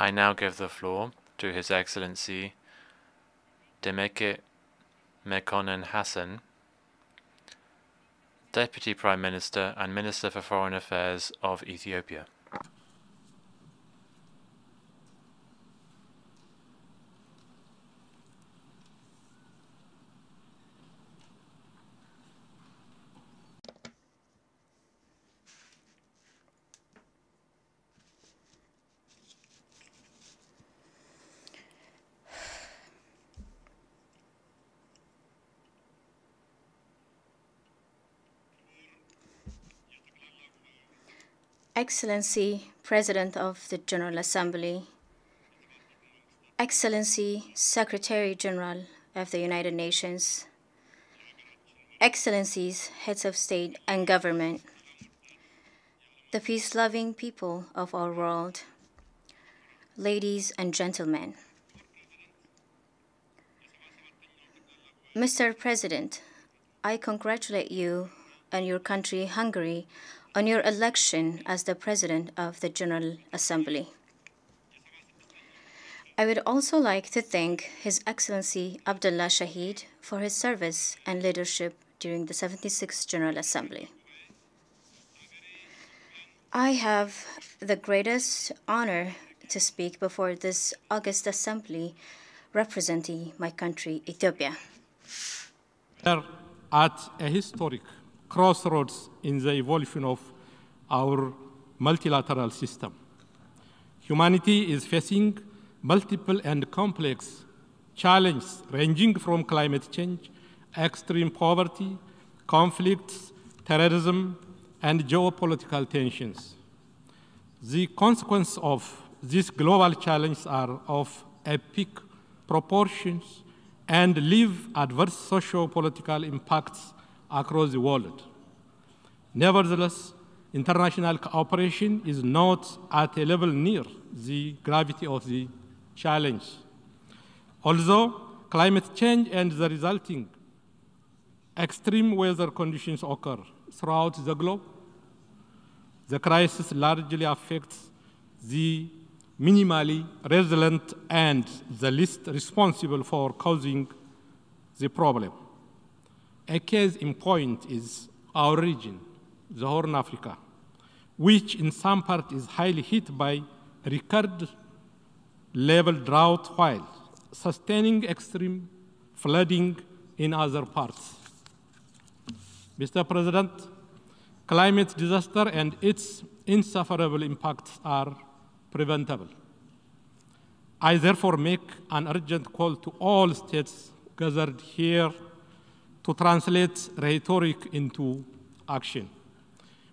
I now give the floor to His Excellency Demeke Mekonnen Hassan, Deputy Prime Minister and Minister for Foreign Affairs of Ethiopia. Excellency, President of the General Assembly, Excellency, Secretary General of the United Nations, Excellencies, Heads of State and Government, the peace-loving people of our world, ladies and gentlemen. Mr. President, I congratulate you and your country, Hungary, on your election as the President of the General Assembly. I would also like to thank His Excellency Abdullah Shahid for his service and leadership during the 76th General Assembly. I have the greatest honor to speak before this august assembly representing my country, Ethiopia. We are at a historic crossroads in the evolution of our multilateral system. Humanity is facing multiple and complex challenges ranging from climate change, extreme poverty, conflicts, terrorism, and geopolitical tensions. The consequences of these global challenges are of epic proportions and leave adverse socio-political impacts across the world. Nevertheless, international cooperation is not at a level near the gravity of the challenge. Although climate change and the resulting extreme weather conditions occur throughout the globe, the crisis largely affects the minimally resilient and the least responsible for causing the problem. A case in point is our region, the Horn of Africa, which in some part is highly hit by record-level drought while sustaining extreme flooding in other parts. Mr. President, climate disaster and its insufferable impacts are preventable. I therefore make an urgent call to all states gathered here to translate rhetoric into action.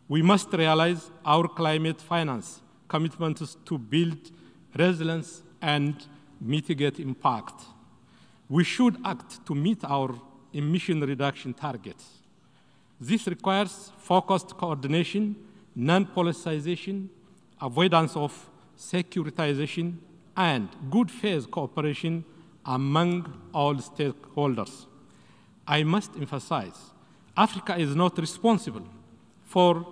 We must realize our climate finance commitments to build resilience and mitigate impact. We should act to meet our emission reduction targets. This requires focused coordination, non-politicization, avoidance of securitization, and good faith cooperation among all stakeholders. I must emphasize, Africa is not responsible for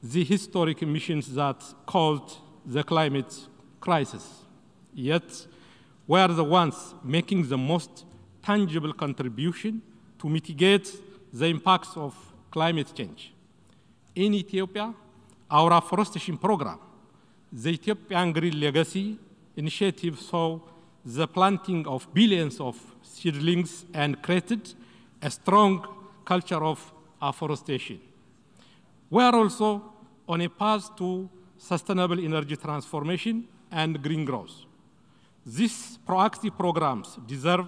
the historic emissions that caused the climate crisis. Yet, we are the ones making the most tangible contribution to mitigate the impacts of climate change. In Ethiopia, our afforestation program, the Ethiopian Green Legacy initiative, saw the planting of billions of seedlings and created a strong culture of afforestation. We are also on a path to sustainable energy transformation and green growth. These proactive programs deserve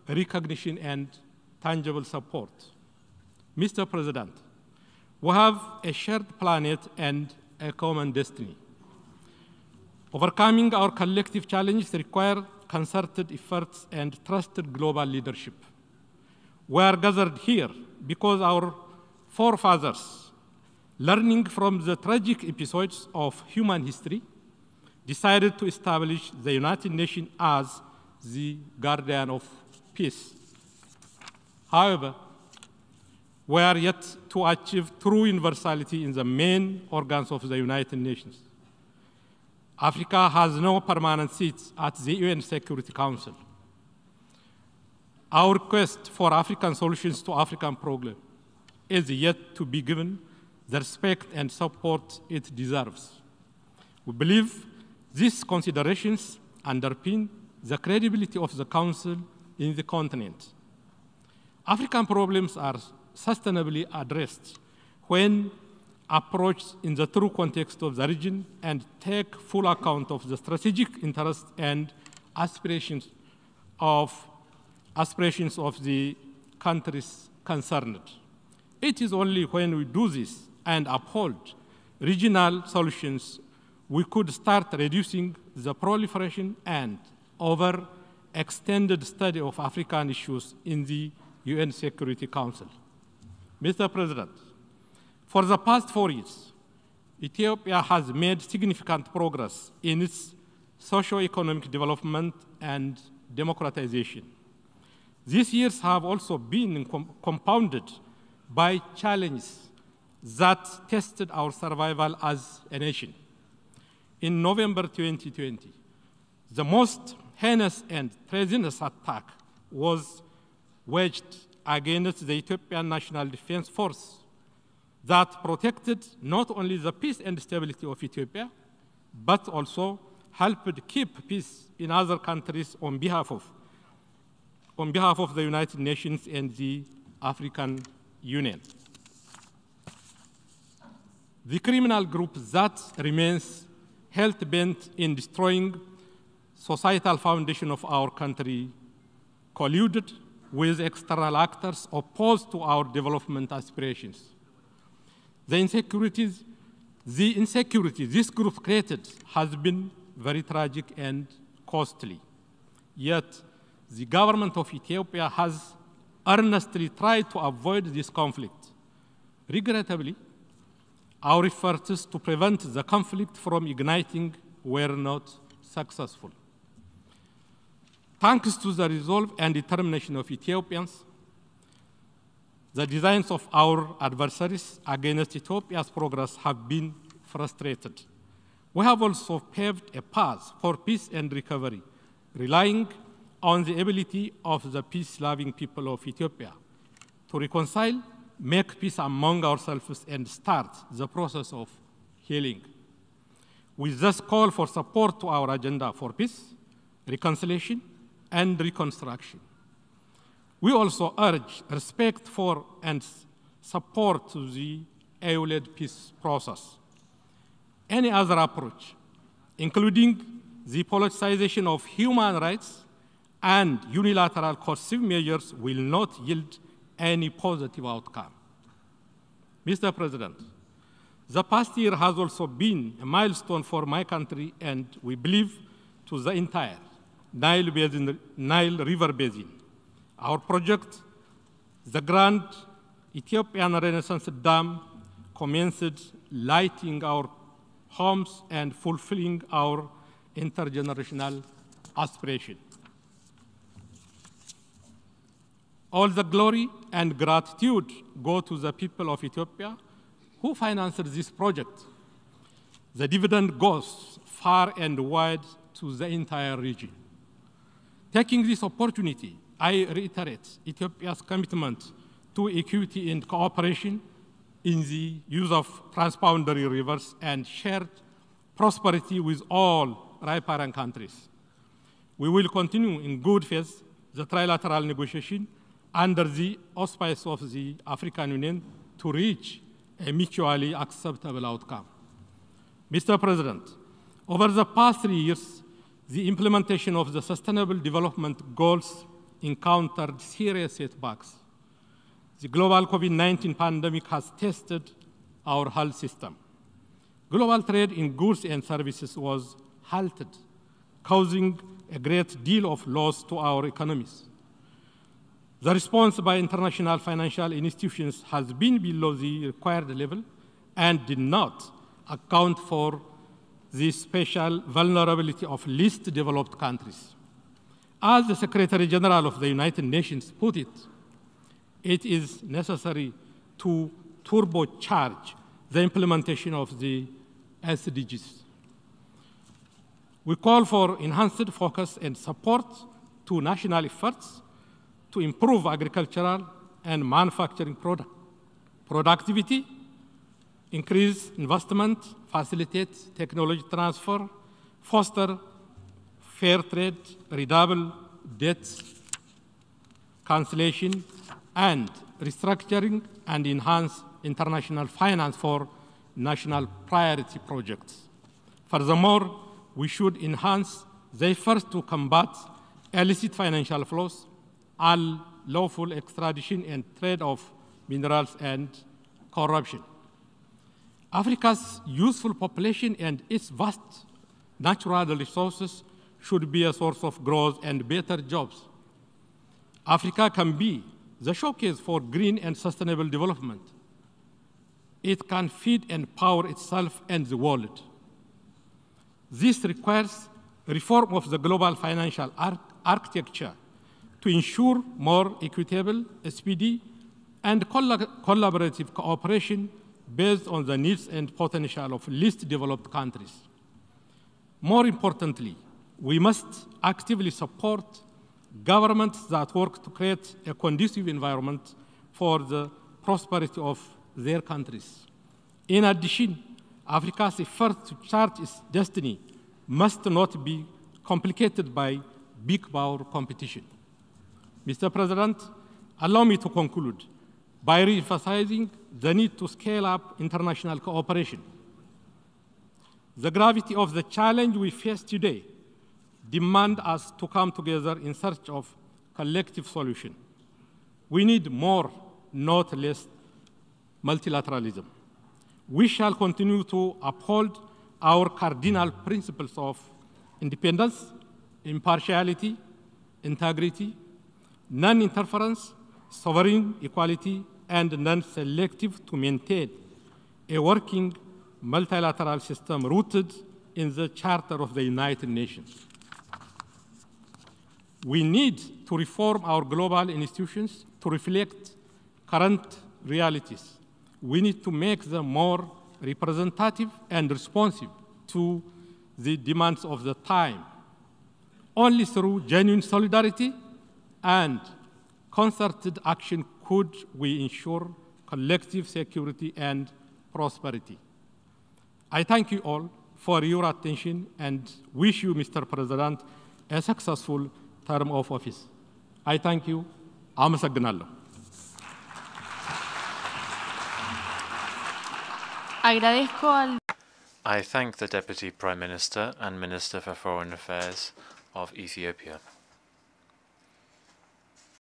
recognition and tangible support. Mr. President, we have a shared planet and a common destiny. Overcoming our collective challenges require concerted efforts and trusted global leadership. We are gathered here because our forefathers, learning from the tragic episodes of human history, decided to establish the United Nations as the guardian of peace. However, we are yet to achieve true universality in the main organs of the United Nations. Africa has no permanent seats at the UN Security Council. Our request for African solutions to African problems is yet to be given the respect and support it deserves. We believe these considerations underpin the credibility of the Council in the continent. African problems are sustainably addressed when approached in the true context of the region and take full account of the strategic interests and aspirations of the countries concerned. It is only when we do this and uphold regional solutions we could start reducing the proliferation and overextended study of African issues in the UN Security Council. Mr. President, for the past 4 years, Ethiopia has made significant progress in its socio-economic development and democratization. These years have also been compounded by challenges that tested our survival as a nation. In November 2020, the most heinous and treasonous attack was waged against the Ethiopian National Defense Force that protected not only the peace and stability of Ethiopia, but also helped keep peace in other countries on behalf of the United Nations and the African Union. The criminal group that remains hell-bent in destroying societal foundation of our country colluded with external actors opposed to our development aspirations. The insecurity this group created has been very tragic and costly. Yet, the government of Ethiopia has earnestly tried to avoid this conflict. Regrettably, our efforts to prevent the conflict from igniting were not successful. Thanks to the resolve and determination of Ethiopians, the designs of our adversaries against Ethiopia's progress have been frustrated. We have also paved a path for peace and recovery, relying on the ability of the peace-loving people of Ethiopia to reconcile, make peace among ourselves, and start the process of healing. We thus call for support to our agenda for peace, reconciliation, and reconstruction. We also urge respect for and support to the EU-led peace process. Any other approach, including the politicization of human rights and unilateral coercive measures, will not yield any positive outcome. Mr. President, the past year has also been a milestone for my country and we believe to the entire Nile River Basin. Our project, the Grand Ethiopian Renaissance Dam, commenced lighting our homes and fulfilling our intergenerational aspiration. All the glory and gratitude go to the people of Ethiopia who financed this project. The dividend goes far and wide to the entire region. Taking this opportunity, I reiterate Ethiopia's commitment to equity and cooperation in the use of transboundary rivers and shared prosperity with all riparian countries. We will continue in good faith the trilateral negotiation under the auspices of the African Union to reach a mutually acceptable outcome. Mr. President, over the past 3 years, the implementation of the Sustainable Development Goals encountered serious setbacks. The global COVID-19 pandemic has tested our health system. Global trade in goods and services was halted, causing a great deal of loss to our economies. The response by international financial institutions has been below the required level and did not account for the special vulnerability of least developed countries. As the Secretary General of the United Nations put it, it is necessary to turbocharge the implementation of the SDGs. We call for enhanced focus and support to national efforts to improve agricultural and manufacturing productivity, increase investment, facilitate technology transfer, foster fair trade, redouble debt cancellation, and restructuring and enhance international finance for national priority projects. Furthermore, we should enhance the efforts to combat illicit financial flows, unlawful extradition and trade of minerals and corruption. Africa's youthful population and its vast natural resources should be a source of growth and better jobs. Africa can be the showcase for green and sustainable development. It can feed and power itself and the world. This requires reform of the global financial architecture to ensure more equitable, speedy, and collaborative cooperation based on the needs and potential of least developed countries. More importantly, we must actively support governments that work to create a conducive environment for the prosperity of their countries. In addition, Africa's effort to chart its destiny must not be complicated by big power competition. Mr. President, allow me to conclude by re-emphasizing the need to scale up international cooperation. The gravity of the challenge we face today demands us to come together in search of collective solution. We need more, not less, multilateralism. We shall continue to uphold our cardinal principles of independence, impartiality, integrity, non-interference, sovereign equality, and non-selective to maintain a working multilateral system rooted in the Charter of the United Nations. We need to reform our global institutions to reflect current realities. We need to make them more representative and responsive to the demands of the time. Only through genuine solidarity and concerted action could we ensure collective security and prosperity. I thank you all for your attention and wish you, Mr. President, a successful term of office. I thank you. አመሰግናለሁ። I thank the Deputy Prime Minister and Minister for Foreign Affairs of Ethiopia.